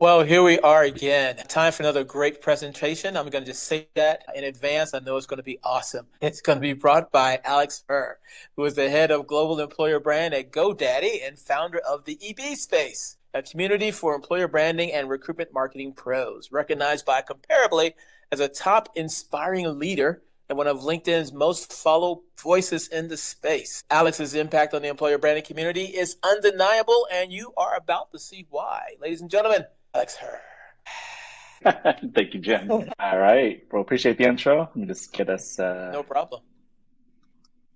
Well, here we are again. Time for another great presentation. I'm going to just say that in advance. I know it's going to be awesome. It's going to be brought by Alex Herr, who is the head of global employer brand at GoDaddy and founder of the EB Space, a community for employer branding and recruitment marketing pros, recognized by Comparably as a top inspiring leader and one of LinkedIn's most followed voices in the space. Alex's impact on the employer branding community is undeniable, and you are about to see why. Ladies and gentlemen, Alex Herr. Thank you, Jen. All right. Well, appreciate the intro. Let me just No problem.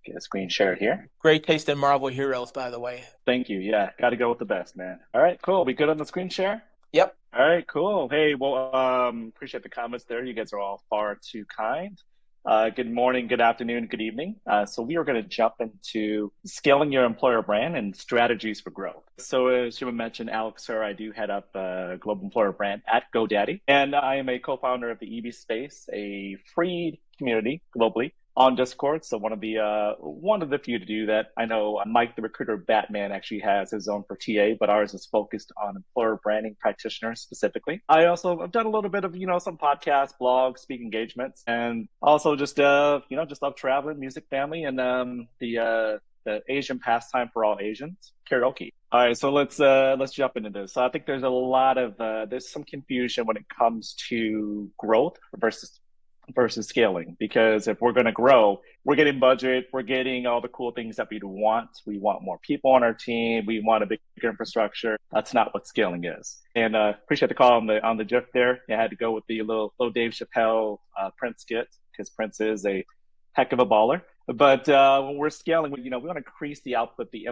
get a screen share here. Great taste in Marvel heroes, by the way. Thank you. Yeah, got to go with the best, man. All right, cool. We good on the screen share? Yep. All right, cool. Hey, well, appreciate the comments there. You guys are all far too kind. Good morning, good afternoon, good evening. So we are going to jump into scaling your employer brand and strategies for growth. So as you mentioned, Alex, sir, I do head up global employer brand at GoDaddy, and I am a co-founder of the EB Space, a free community globally on Discord. So one of the few to do that. I know Mike the Recruiter Batman actually has his own for TA, but ours is focused on employer branding practitioners specifically. I also have done a little bit of some podcasts, blogs, speaking engagements, and also just love traveling, music, family, and the Asian pastime for all Asians, karaoke. All right, so let's jump into this. So I think there's some confusion when it comes to growth versus scaling, because if we're going to grow, we're getting budget, we're getting all the cool things that we want. We want more people on our team, we want a bigger infrastructure. That's not what scaling is. And appreciate the call on the GIF there. I had to go with the little Dave Chappelle Prince skit, because Prince is a heck of a baller. But when we're scaling, we want to increase the output, the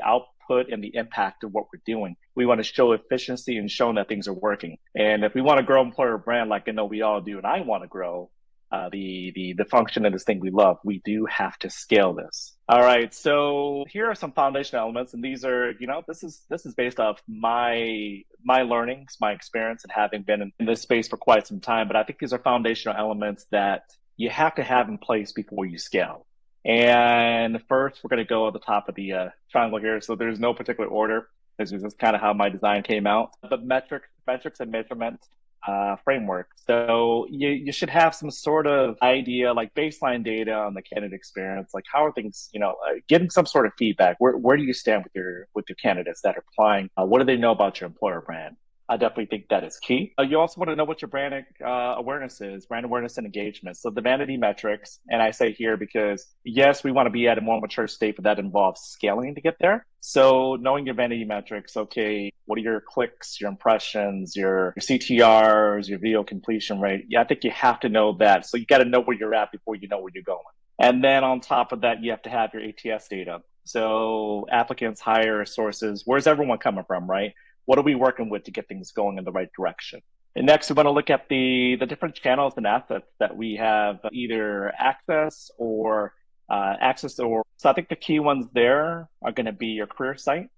output and the impact of what we're doing. We want to show efficiency and show that things are working. And if we want to grow employer brand, like I know we all do, and I want to grow the function of this thing we love, we do have to scale this. All right, so here are some foundational elements, and these are, this is based off my learnings, my experience, and having been in this space for quite some time. But I think these are foundational elements that you have to have in place before you scale. And first, we're going to go at the top of the triangle here. So there's no particular order. This is kind of how my design came out. But metrics and measurement framework. So you should have some sort of idea, like baseline data on the candidate experience. Like, how are things, getting some sort of feedback. Where do you stand with your candidates that are applying? What do they know about your employer brand? I definitely think that is key. You also want to know what your brand awareness is, brand awareness and engagement. So the vanity metrics, and I say here because, yes, we want to be at a more mature state, but that involves scaling to get there. So knowing your vanity metrics, okay, what are your clicks, your impressions, your CTRs, your video completion rate? Yeah, I think you have to know that. So you got to know where you're at before you know where you're going. And then on top of that, you have to have your ATS data. So applicants, hires, sources, where's everyone coming from, right? What are we working with to get things going in the right direction? And next, we want to look at the different channels and assets that we have either access or. So I think the key ones there are going to be your career site.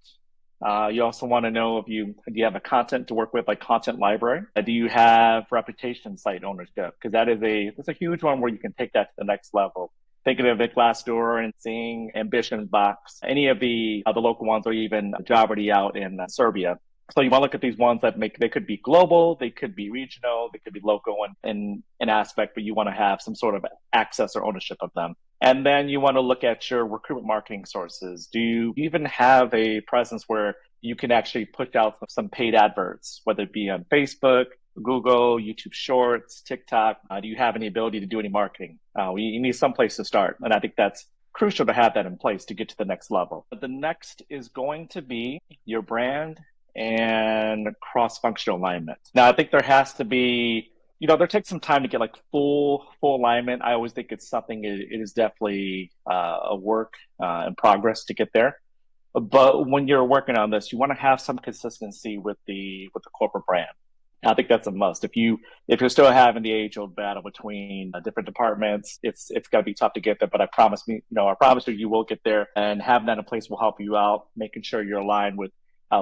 You also want to know do you have a content to work with, like content library? Do you have reputation site ownership? Because that's a huge one where you can take that to the next level. Thinking of it, Glassdoor and Seeing, Ambition Box, any of the local ones, or even Jobrity out in Serbia. So you want to look at these ones they could be global, they could be regional, they could be local in an aspect, but you want to have some sort of access or ownership of them. And then you want to look at your recruitment marketing sources. Do you even have a presence where you can actually push out some paid adverts, whether it be on Facebook, Google, YouTube Shorts, TikTok? Do you have any ability to do any marketing? You need some place to start. And I think that's crucial to have that in place to get to the next level. But the next is going to be your brand and cross-functional alignment. Now, I think there has to be, there takes some time to get like full alignment. I always think it's something, it is definitely a work in progress to get there. But when you're working on this, you want to have some consistency with the corporate brand. I think that's a must. If you're still having the age-old battle between different departments, it's going to be tough to get there. But I promise you will get there, and having that in place will help you out, making sure you're aligned with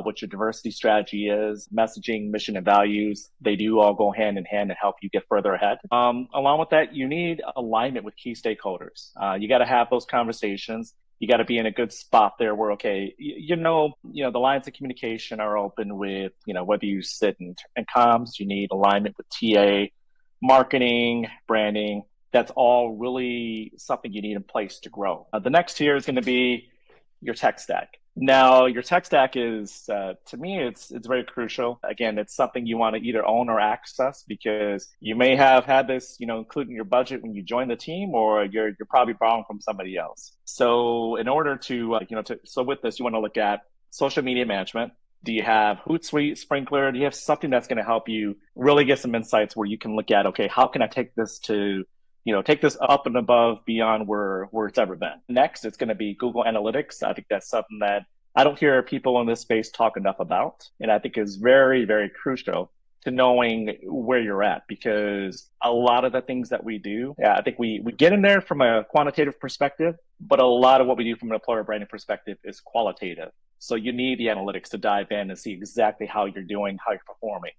what your diversity strategy is, messaging, mission, and values. They do all go hand in hand and help you get further ahead. Along with that, you need alignment with key stakeholders. You got to have those conversations. You got to be in a good spot there where, okay, the lines of communication are open with, whether you sit in comms, you need alignment with TA, marketing, branding. That's all really something you need in place to grow. The next tier is going to be your tech stack. Now, your tech stack is, to me, it's very crucial. Again, it's something you want to either own or access because you may have had this, included in your budget when you join the team, or you're probably borrowing from somebody else. So, in order to, so with this, you want to look at social media management. Do you have Hootsuite, Sprinkler? Do you have something that's going to help you really get some insights where you can look at, okay, how can I take this to take this up and above beyond where it's ever been. Next, it's going to be Google Analytics. I think that's something that I don't hear people in this space talk enough about. And I think is very, very crucial to knowing where you're at, because a lot of the things that we do, I think we get in there from a quantitative perspective, but a lot of what we do from an employer branding perspective is qualitative. So you need the analytics to dive in and see exactly how you're doing, how you're performing.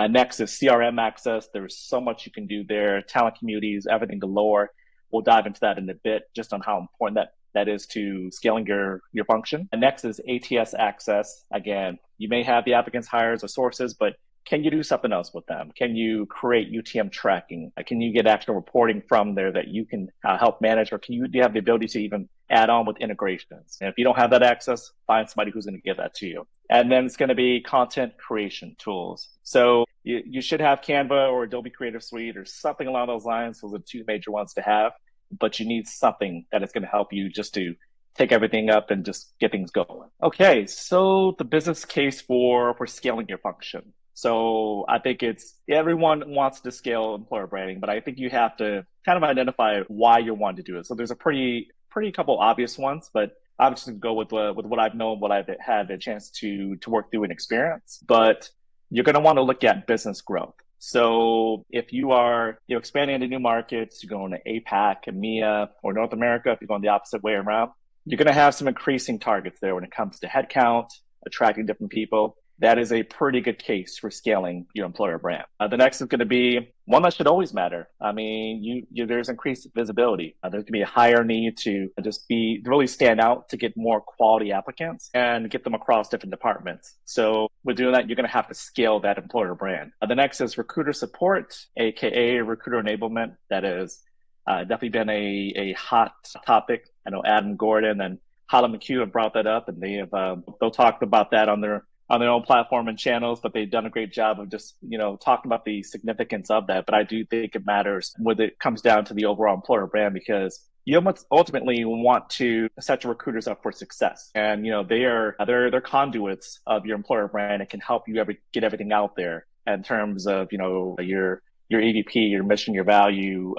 Next is CRM access. There's so much you can do there. Talent communities, everything galore. We'll dive into that in a bit, just on how important that is to scaling your function. And next is ATS access. Again, you may have the applicants, hires, or sources, but can you do something else with them? Can you create UTM tracking? Can you get actual reporting from there that you can help manage, or do you have the ability to even add on with integrations? And if you don't have that access, find somebody who's going to give that to you. And then it's going to be content creation tools. So you should have Canva or Adobe Creative Suite or something along those lines. Those are the two major ones to have, but you need something that is going to help you just to take everything up and just get things going. Okay, so the business case for scaling your function. So I think everyone wants to scale employer branding, but I think you have to kind of identify why you want to do it. So there's a pretty couple obvious ones, but I'm just going to go with what I've known, what I've had a chance to work through and experience. But you're going to want to look at business growth. So if you are expanding into new markets, you're going to APAC, EMEA, or North America, if you're going the opposite way around, you're going to have some increasing targets there when it comes to headcount, attracting different people. That is a pretty good case for scaling your employer brand. The next is going to be one that should always matter. I mean, there's increased visibility. There's going to be a higher need to just really stand out to get more quality applicants and get them across different departments. So with doing that, you're going to have to scale that employer brand. The next is recruiter support, aka recruiter enablement. That is definitely been a hot topic. I know Adam Gordon and Hala McHugh have brought that up, and they'll talk about that on their own platform and channels, but they've done a great job of just, talking about the significance of that. But I do think it matters when it comes down to the overall employer brand, because you ultimately want to set your recruiters up for success. And, they're conduits of your employer brand. It can help you get everything out there in terms of, your EVP, your mission, your value,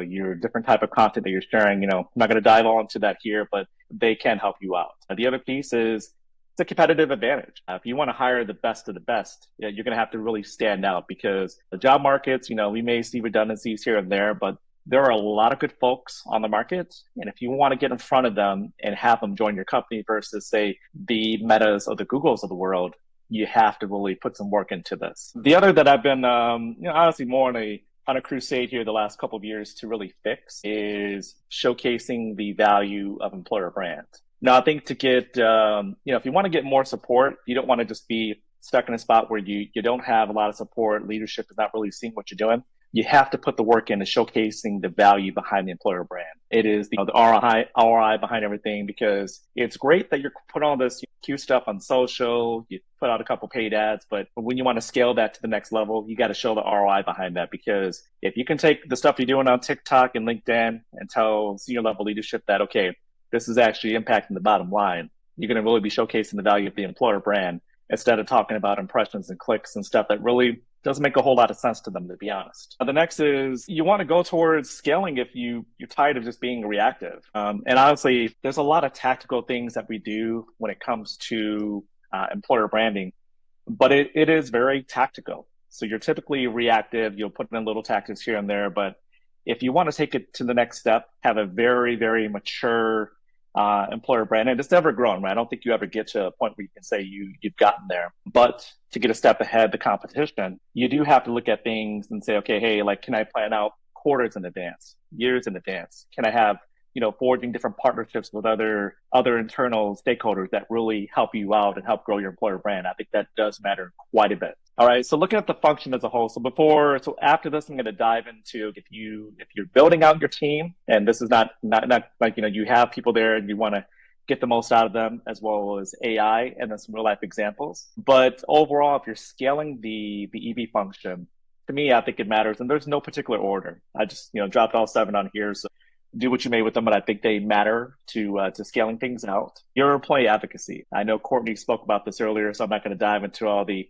your different type of content that you're sharing. I'm not going to dive all into that here, but they can help you out. The other piece is, it's a competitive advantage. If you want to hire the best of the best, you're going to have to really stand out, because the job markets, we may see redundancies here and there, but there are a lot of good folks on the market. And if you want to get in front of them and have them join your company versus, say, the Metas or the Googles of the world, you have to really put some work into this. The other that I've been, honestly more on a crusade here the last couple of years to really fix is showcasing the value of employer brand. Now, I think to get, if you want to get more support, you don't want to just be stuck in a spot where you don't have a lot of support. Leadership is not really seeing what you're doing. You have to put the work into showcasing the value behind the employer brand. It is the ROI behind everything, because it's great that you're putting all this cute stuff on social, you put out a couple paid ads, but when you want to scale that to the next level, you got to show the ROI behind that. Because if you can take the stuff you're doing on TikTok and LinkedIn and tell senior level leadership that, okay, this is actually impacting the bottom line, you're going to really be showcasing the value of the employer brand instead of talking about impressions and clicks and stuff that really doesn't make a whole lot of sense to them, to be honest. The next is you want to go towards scaling if you're tired of just being reactive. And honestly, there's a lot of tactical things that we do when it comes to employer branding, but it is very tactical. So you're typically reactive. You'll put in little tactics here and there, but if you want to take it to the next step, have a very, very mature employer brand, and it's never grown, right? I don't think you ever get to a point where you can say you've gotten there. But to get a step ahead the competition, you do have to look at things and say, okay, hey, can I plan out quarters in advance, years in advance? Can I have forging different partnerships with other internal stakeholders that really help you out and help grow your employer brand. I think that does matter quite a bit. All right, so looking at the function as a whole. So after this, I'm going to dive into if you're building out your team, and this is not like you have people there and you want to get the most out of them, as well as AI and then some real life examples. But overall, if you're scaling the EV function, to me, I think it matters, and there's no particular order. I just dropped all 7 on here, so do what you may with them, but I think they matter to scaling things out. Your employee advocacy. I know Courtney spoke about this earlier, so I'm not going to dive into all the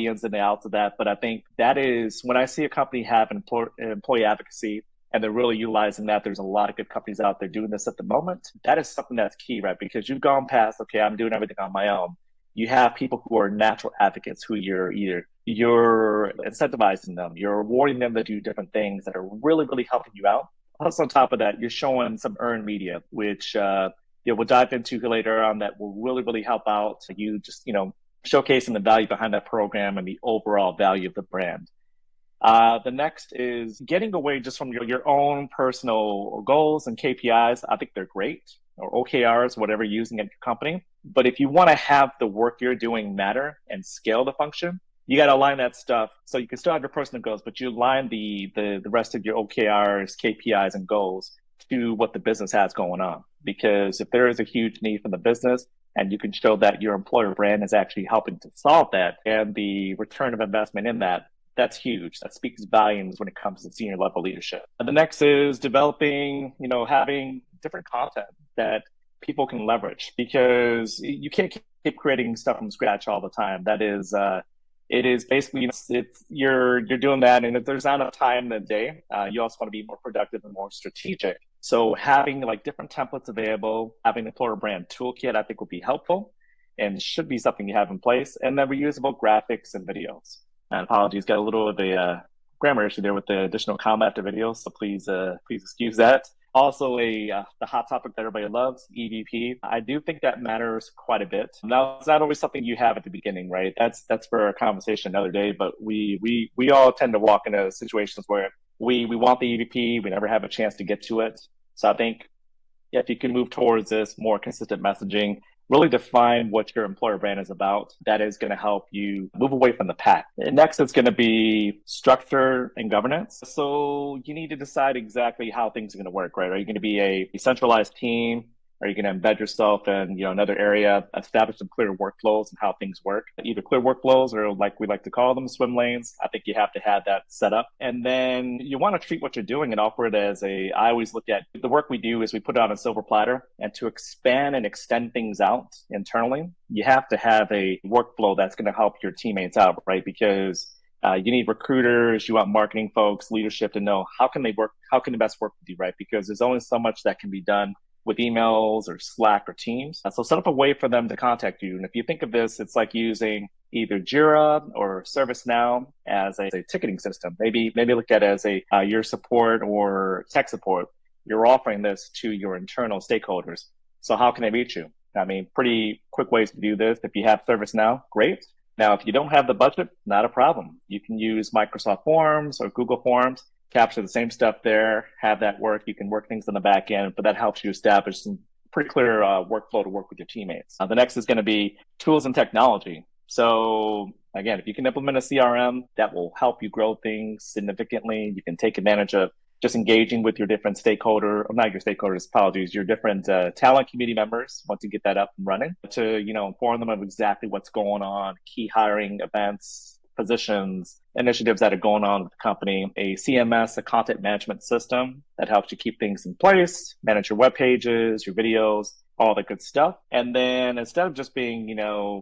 ins and outs of that. But I think that is when I see a company have employee advocacy and they're really utilizing that. There's a lot of good companies out there doing this at the moment. That is something that's key, right? Because you've gone past, okay, I'm doing everything on my own. You have people who are natural advocates who you're incentivizing them, you're rewarding them to do different things that are really, really helping you out. Plus, on top of that, you're showing some earned media, which we'll dive into later on that will really, really help out you just, showcasing the value behind that program and the overall value of the brand. The next is getting away just from your own personal goals and KPIs. I think they're great, or OKRs, whatever you're using at your company. But if you want to have the work you're doing matter and scale the function, you got to align that stuff. So you can still have your personal goals, but you align the rest of your OKRs, KPIs, and goals to what the business has going on. Because if there is a huge need from the business and you can show that your employer brand is actually helping to solve that and the return of investment in that, that's huge. That speaks volumes when it comes to senior level leadership. And the next is developing, having different content that people can leverage, because you can't keep creating stuff from scratch all the time. That is, it is basically, you're doing that, and if there's not enough time in the day, you also want to be more productive and more strategic. So having like different templates available, having an employer brand toolkit, I think would be helpful and should be something you have in place. And then reusable graphics and videos. And apologies, got a little of a grammar issue there with the additional comma after videos, so please excuse that. Also, the hot topic that everybody loves, EVP. I do think that matters quite a bit. Now, it's not always something you have at the beginning, right? That's for a conversation another day. But we all tend to walk into situations where we want the EVP, we never have a chance to get to it. So I think if you can move towards this more consistent messaging, really define what your employer brand is about, that is going to help you move away from the pack. And next, it's going to be structure and governance. So you need to decide exactly how things are going to work, right? Are you going to be a centralized team? Are you going to embed yourself in another area, establish some clear workflows and how things work? Either clear workflows or, like we like to call them, swim lanes. I think you have to have that set up. And then you want to treat what you're doing and offer it as I always look at the work we do is we put it on a silver platter, and to expand and extend things out internally, you have to have a workflow that's going to help your teammates out, right? Because you need recruiters, you want marketing folks, leadership to know how can they best work with you, right? Because there's only so much that can be done with emails or Slack or Teams. So set up a way for them to contact you. And if you think of this, it's like using either Jira or ServiceNow as a ticketing system. Maybe look at it as your support or tech support. You're offering this to your internal stakeholders. So how can they reach you? I mean, pretty quick ways to do this. If you have ServiceNow, great. Now, if you don't have the budget, not a problem. You can use Microsoft Forms or Google Forms, capture the same stuff there, have that work. You can work things on the back end, but that helps you establish some pretty clear workflow to work with your teammates. The next is going to be tools and technology. So again, if you can implement a CRM, that will help you grow things significantly. You can take advantage of just engaging with your different your different talent community members once you get that up and running to, inform them of exactly what's going on, key hiring events, positions, initiatives that are going on with the company, a CMS, a content management system that helps you keep things in place, manage your web pages, your videos, all the good stuff. And then instead of just being,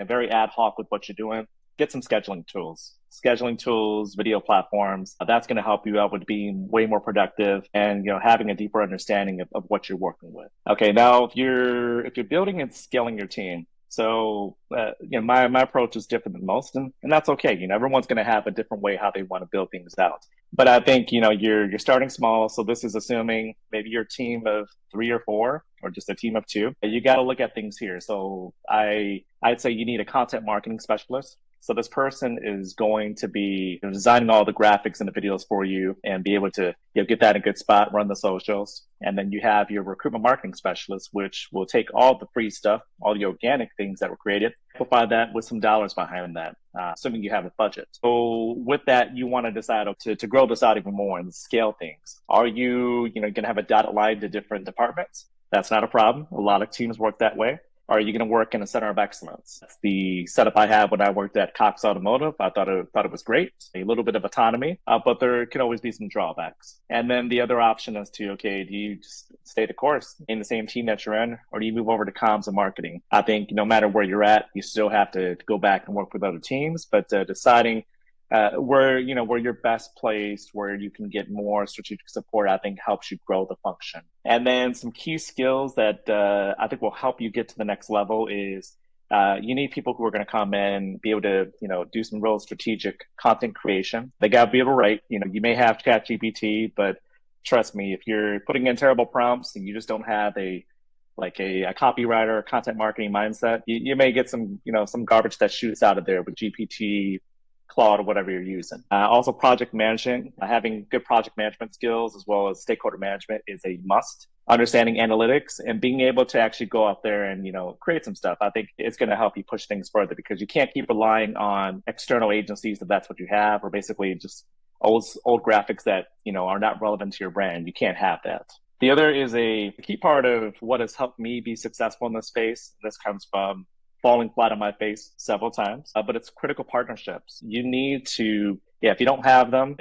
very ad hoc with what you're doing, get some scheduling tools, video platforms. That's going to help you out with being way more productive and, having a deeper understanding of what you're working with. Okay. Now, if you're building and scaling your team, so, my approach is different than most, and that's okay. Everyone's going to have a different way how they want to build things out. But I think, you're starting small. So this is assuming maybe your team of 3 or 4 or just a team of 2. You got to look at things here. So I'd say you need a content marketing specialist So this person is going to be designing all the graphics and the videos for you and be able to get that in a good spot, run the socials. And then you have your recruitment marketing specialist, which will take all the free stuff, all the organic things that were created, amplify that with some dollars behind that, assuming you have a budget. So with that, you want to decide to grow this out even more and scale things. Are you, going to have a dotted line to different departments? That's not a problem. A lot of teams work that way. Are you going to work in a center of excellence? That's the setup I had when I worked at Cox Automotive. I thought it was great, a little bit of autonomy, but there can always be some drawbacks. And then the other option is to, okay, do you just stay the course in the same team that you're in, or do you move over to comms and marketing? I think no matter where you're at, you still have to go back and work with other teams, but deciding where you're best placed, where you can get more strategic support, I think helps you grow the function. And then some key skills that I think will help you get to the next level is you need people who are going to come in, be able to do some real strategic content creation. They got to be able to write. You may have ChatGPT, but trust me, if you're putting in terrible prompts and you just don't have a copywriter or content marketing mindset, you may get some garbage that shoots out of there with GPT, Claude, or whatever you're using. Also, project management, having good project management skills as well as stakeholder management is a must. Understanding analytics and being able to actually go out there and create some stuff, I think it's going to help you push things further, because you can't keep relying on external agencies if that's what you have, or basically just old graphics that are not relevant to your brand. You can't have that. The other is a key part of what has helped me be successful in this space. This comes from falling flat on my face several times, but it's critical partnerships. You need to, if you don't have them,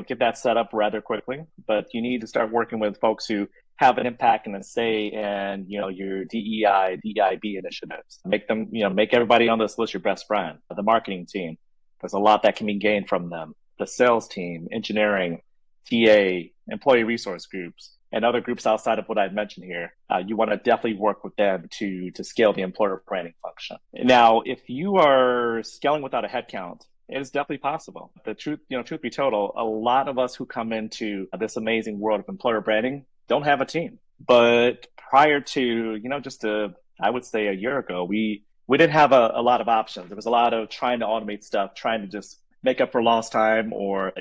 get that set up rather quickly, but you need to start working with folks who have an impact and a say in, your DEI, DEIB initiatives. Make them, make everybody on this list your best friend. The marketing team, there's a lot that can be gained from them. The sales team, engineering, TA, employee resource groups, and other groups outside of what I've mentioned here, you want to definitely work with them to scale the employer branding function. Now, if you are scaling without a headcount, it is definitely possible. The truth be told, a lot of us who come into this amazing world of employer branding don't have a team. But prior to, I would say a year ago, we didn't have a lot of options. There was a lot of trying to automate stuff, trying to just make up for lost time, or,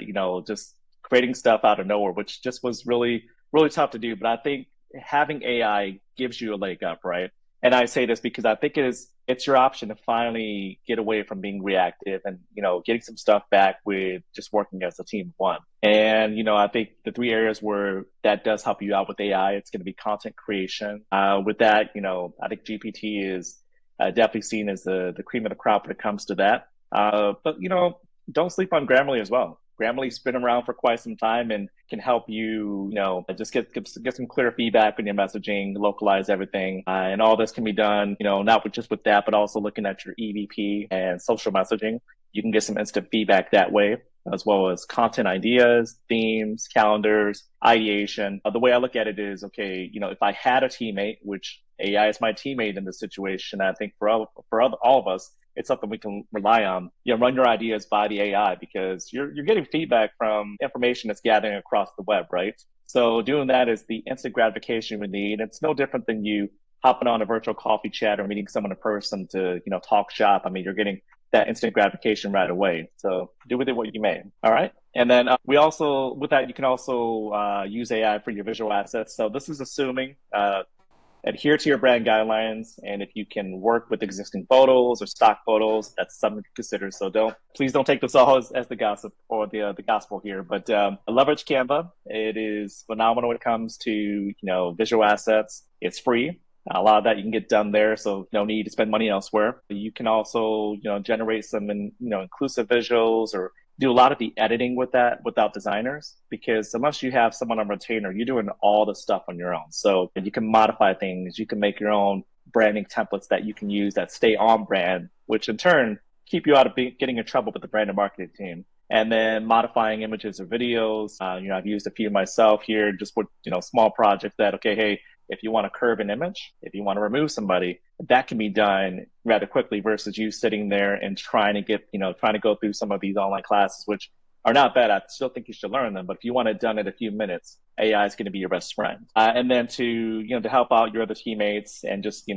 just creating stuff out of nowhere, which just was really tough to do. But I think having AI gives you a leg up, right? And I say this because I think it's your option to finally get away from being reactive and, getting some stuff back with just working as a team of one. And, I think the three areas where that does help you out with AI, it's going to be content creation. With that, I think GPT is definitely seen as the cream of the crop when it comes to that. But, don't sleep on Grammarly as well. Grammarly's been around for quite some time and can help you, just get some clear feedback on your messaging, localize everything. And all this can be done, not just with that, but also looking at your EVP and social messaging. You can get some instant feedback that way, as well as content ideas, themes, calendars, ideation. The way I look at it is, okay, if I had a teammate, which AI is my teammate in this situation, I think for all of us, it's something we can rely on. Run your ideas by the AI, because you're getting feedback from information that's gathering across the web, right? So doing that is the instant gratification we need. It's no different than you hopping on a virtual coffee chat or meeting someone in person to, talk shop. I mean, you're getting that instant gratification right away. So do with it what you may. All right. And then we also, with that, you can also use AI for your visual assets. So this is assuming adhere to your brand guidelines, and if you can work with existing photos or stock photos, that's something to consider. So please don't take this all as the gossip or the gospel here. But leverage Canva. It is phenomenal when it comes to visual assets. It's free. A lot of that you can get done there, so no need to spend money elsewhere. You can also generate some inclusive visuals, or do a lot of the editing with that without designers, because unless you have someone on retainer, you're doing all the stuff on your own. So you can modify things, you can make your own branding templates that you can use that stay on brand, which in turn keep you out of getting in trouble with the brand and marketing team. And then modifying images or videos. I've used a few myself here, just with small projects that, okay, hey, if you want to curve an image, if you want to remove somebody, that can be done rather quickly versus you sitting there and trying to go through some of these online classes, which are not bad. I still think you should learn them. But if you want it done in a few minutes, AI is going to be your best friend. And then to help out your other teammates and just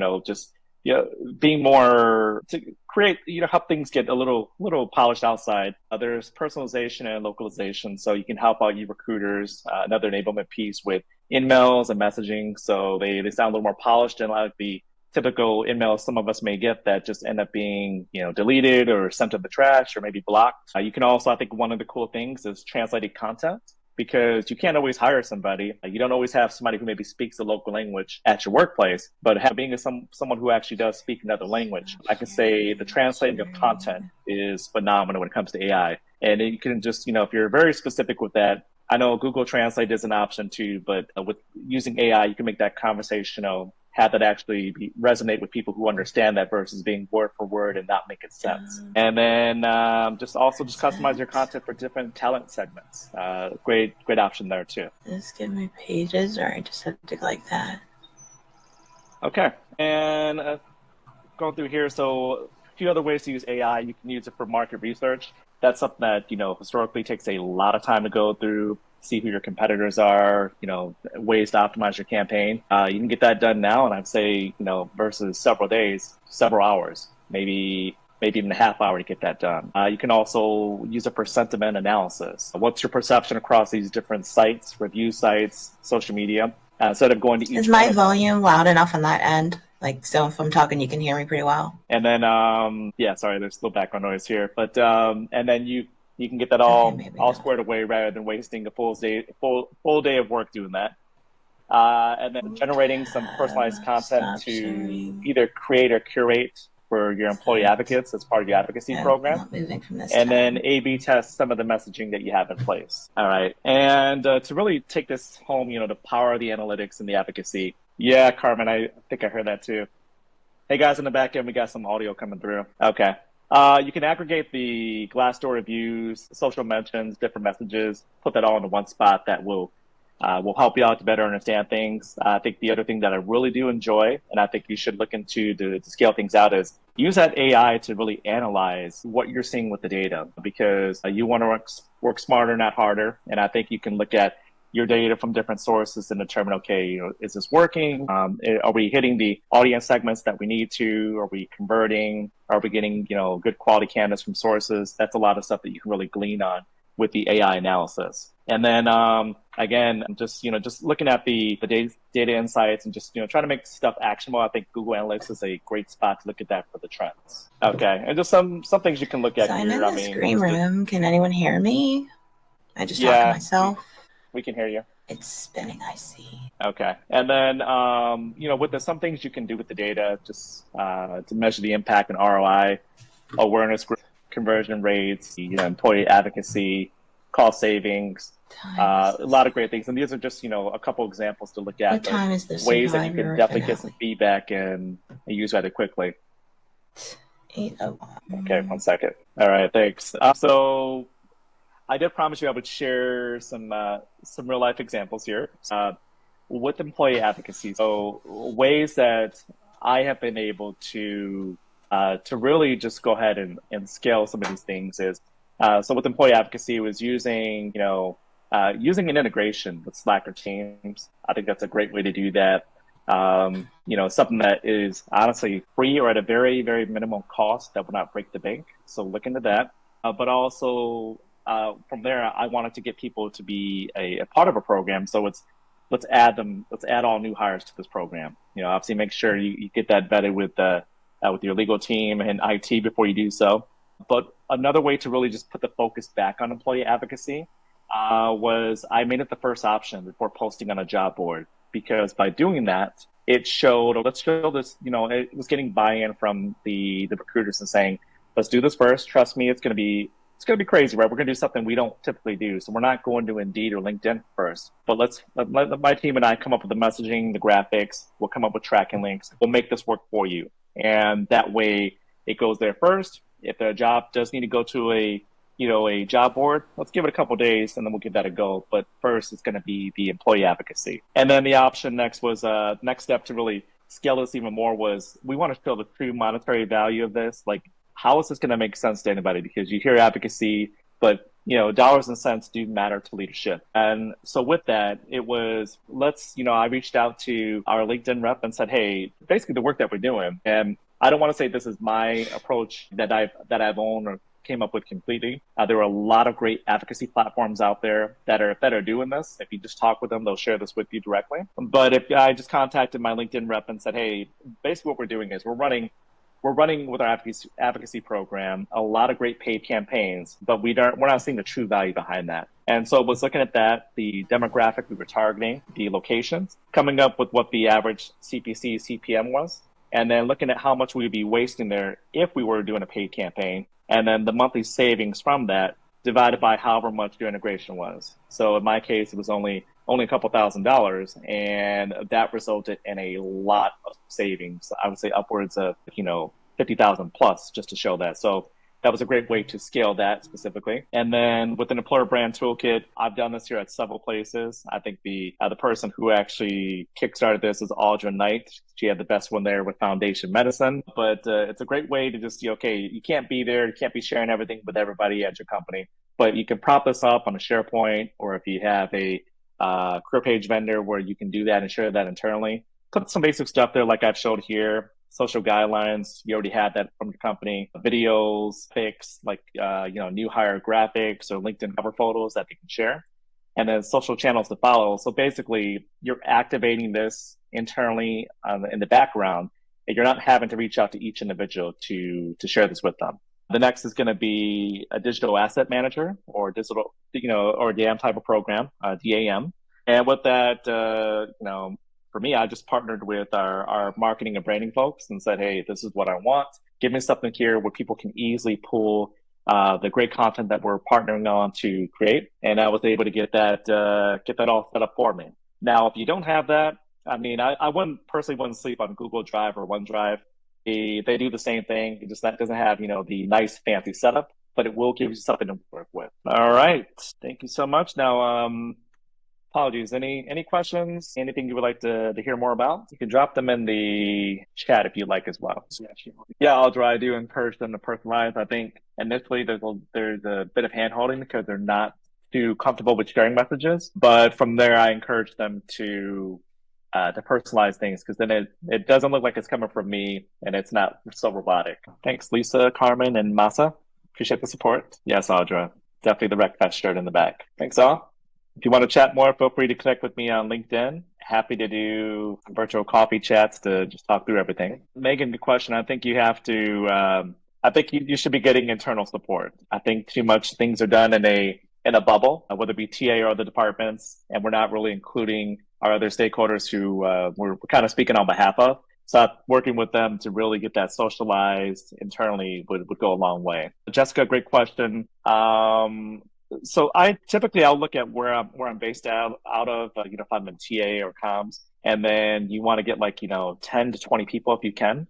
being more to create, help things get a little polished outside. There's personalization and localization, so you can help out your recruiters. Another enablement piece with in-mails and messaging, so they sound a little more polished and like the typical emails some of us may get that just end up being, deleted or sent to the trash or maybe blocked. You can also, I think one of the cool things is translated content because you can't always hire somebody. You don't always have somebody who maybe speaks the local language at your workplace, but being someone who actually does speak another language, I can say the translating of content is phenomenal when it comes to AI. And you can just, if you're very specific with that, I know Google Translate is an option too, but with using AI, you can make that conversational, have that actually resonate with people who understand that versus being word for word and not making sense. And then just customize your content for different talent segments. Great option there too. Just get my pages, or I just have to like that. Okay, and going through here, so a few other ways to use AI. You can use it for market research. That's something that, historically takes a lot of time to go through, see who your competitors are, ways to optimize your campaign. You can get that done now, and I'd say, versus several days, several hours, maybe even a half hour to get that done. You can also use it for sentiment analysis. What's your perception across these different sites, review sites, social media? Instead of going to each Is my volume loud enough on that end? So if I'm talking, you can hear me pretty well. And then, sorry, there's a little background noise here, but and then you can get that all squared away rather than wasting a full day of work doing that. And then generating some personalized content to either create or curate for your employee advocates as part of your advocacy program. And then A/B test some of the messaging that you have in place. All right. And to really take this home, the power of the analytics and the advocacy. Yeah, Carmen, I think I heard that too. Hey guys, in the back end, we got some audio coming through. Okay. You can aggregate the Glassdoor reviews, social mentions, different messages, put that all into one spot that will help you out to better understand things. I think the other thing that I really do enjoy, and I think you should look into to scale things out, is use that AI to really analyze what you're seeing with the data, because you want to work smarter, not harder. And I think you can look at your data from different sources and determine, okay, is this working? Are we hitting the audience segments that we need to? Are we converting? Are we getting, good quality candidates from sources? That's a lot of stuff that you can really glean on with the AI analysis. And then, again, just looking at the data insights and just, trying to make stuff actionable. I think Google Analytics is a great spot to look at that for the trends. Okay. And just some things you can look at so here. I'm in the screen room. Can anyone hear me? I just talk to myself. We can hear you. It's spinning, I see. Okay. And then, with some things you can do with the data, just to measure the impact and ROI, awareness, conversion rates, employee advocacy, cost savings, a lot of great things. And these are just, a couple examples to look at. What time is this? Ways that you can definitely get some feedback and use rather quickly. 8:01. Okay, 1 second. All right, thanks. So I did promise you I would share some real life examples here with employee advocacy. So ways that I have been able to really just go ahead and scale some of these things is so with employee advocacy it was using using an integration with Slack or Teams. I think that's a great way to do that. Something that is honestly free or at a very, very minimal cost that will not break the bank. So look into that. But also from there, I wanted to get people to be a part of a program. So let's add all new hires to this program. Obviously make sure you get that vetted with your legal team and IT before you do so. But another way to really just put the focus back on employee advocacy was I made it the first option before posting on a job board, because by doing that, it showed, let's show this, it was getting buy-in from the recruiters and saying, let's do this first. Trust me, it's going to be crazy, right? We're going to do something we don't typically do. So we're not going to Indeed or LinkedIn first, but let my team and I come up with the messaging, the graphics. We'll come up with tracking links. We'll make this work for you. And that way it goes there first. If the job does need to go to a job board, let's give it a couple of days and then we'll give that a go. But first it's going to be the employee advocacy. And then the option next was next step to really scale this even more was we want to show the true monetary value of this. Like, how is this going to make sense to anybody? Because you hear advocacy, but dollars and cents do matter to leadership. And so with that, it was, I reached out to our LinkedIn rep and said, hey, basically the work that we're doing, and I don't want to say this is my approach that I've owned or came up with completely. There are a lot of great advocacy platforms out there that are doing this. If you just talk with them, they'll share this with you directly. But if I just contacted my LinkedIn rep and said, hey, basically what we're doing is we're running with our advocacy program a lot of great paid campaigns, but we're not seeing the true value behind that. And so I was looking at that, the demographic we were targeting, the locations, coming up with what the average CPC CPM was, and then looking at how much we would be wasting there if we were doing a paid campaign, and then the monthly savings from that divided by however much your integration was. So in my case, it was only a couple $1,000s, and that resulted in a lot of savings. I would say upwards of 50,000 plus, just to show that. So that was a great way to scale that specifically. And then with an employer brand toolkit, I've done this here at several places. I think the person who actually kickstarted this is Audra Knight. She had the best one there with Foundation Medicine. But it's a great way to just see, okay, you can't be there, you can't be sharing everything with everybody at your company, but you can prop this up on a SharePoint, or if you have a career page vendor where you can do that and share that internally. Put some basic stuff there like I've showed here. Social guidelines, you already had that from your company. Videos, pics, like new hire graphics or LinkedIn cover photos that they can share. And then social channels to follow. So basically, you're activating this internally in the background, and you're not having to reach out to each individual to share this with them. The next is going to be a digital asset manager or digital, or DAM type of program, DAM. And with that, for me, I just partnered with our marketing and branding folks and said, hey, this is what I want. Give me something here where people can easily pull the great content that we're partnering on to create. And I was able to get that all set up for me. Now, if you don't have that, I wouldn't sleep on Google Drive or OneDrive. They do the same thing. It just doesn't have, the nice fancy setup, but it will give you something to work with. All right. Thank you so much. Now, apologies. Any questions? Anything you would like to hear more about? You can drop them in the chat if you'd like as well. Yeah, Audra, I do encourage them to personalize. I think initially there's a bit of hand-holding because they're not too comfortable with sharing messages. But from there, I encourage them to personalize things, because then it doesn't look like it's coming from me and it's not so robotic. Thanks, Lisa, Carmen, and Masa. Appreciate the support. Yes, Audra. Definitely the RecFest shirt in the back. Thanks all. If you want to chat more, feel free to connect with me on LinkedIn. Happy to do virtual coffee chats to just talk through everything. Megan, good question. I think you have to, I think you should be getting internal support. I think too much things are done in a bubble, whether it be TA or other departments, and we're not really including our other stakeholders who we're kind of speaking on behalf of. So working with them to really get that socialized internally would go a long way. Jessica, great question. So I'll look at where I'm based out of, if I'm in TA or comms, and then you want to get 10 to 20 people if you can.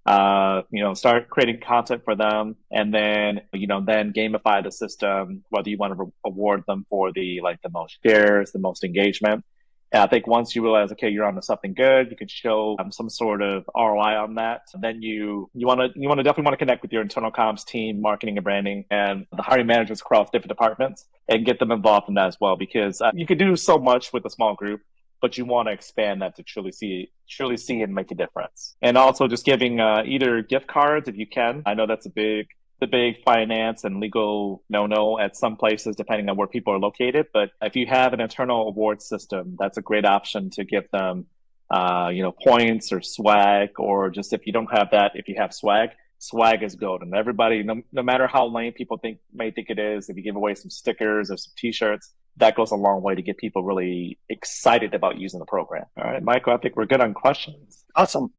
Start creating content for them, and then gamify the system, whether you want to award them for the most shares, the most engagement. And I think once you realize, okay, you're onto something good, you can show some sort of ROI on that. Then you definitely want to connect with your internal comms team, marketing and branding, and the hiring managers across different departments, and get them involved in that as well. Because you can do so much with a small group, but you want to expand that to truly see and make a difference. And also just giving either gift cards if you can. I know that's the big finance and legal no-no at some places, depending on where people are located. But if you have an internal award system, that's a great option to give them, points or swag, or just if you don't have that, if you have swag is gold. And everybody, no matter how lame people may think it is, if you give away some stickers or some t-shirts, that goes a long way to get people really excited about using the program. All right, Michael, I think we're good on questions. Awesome.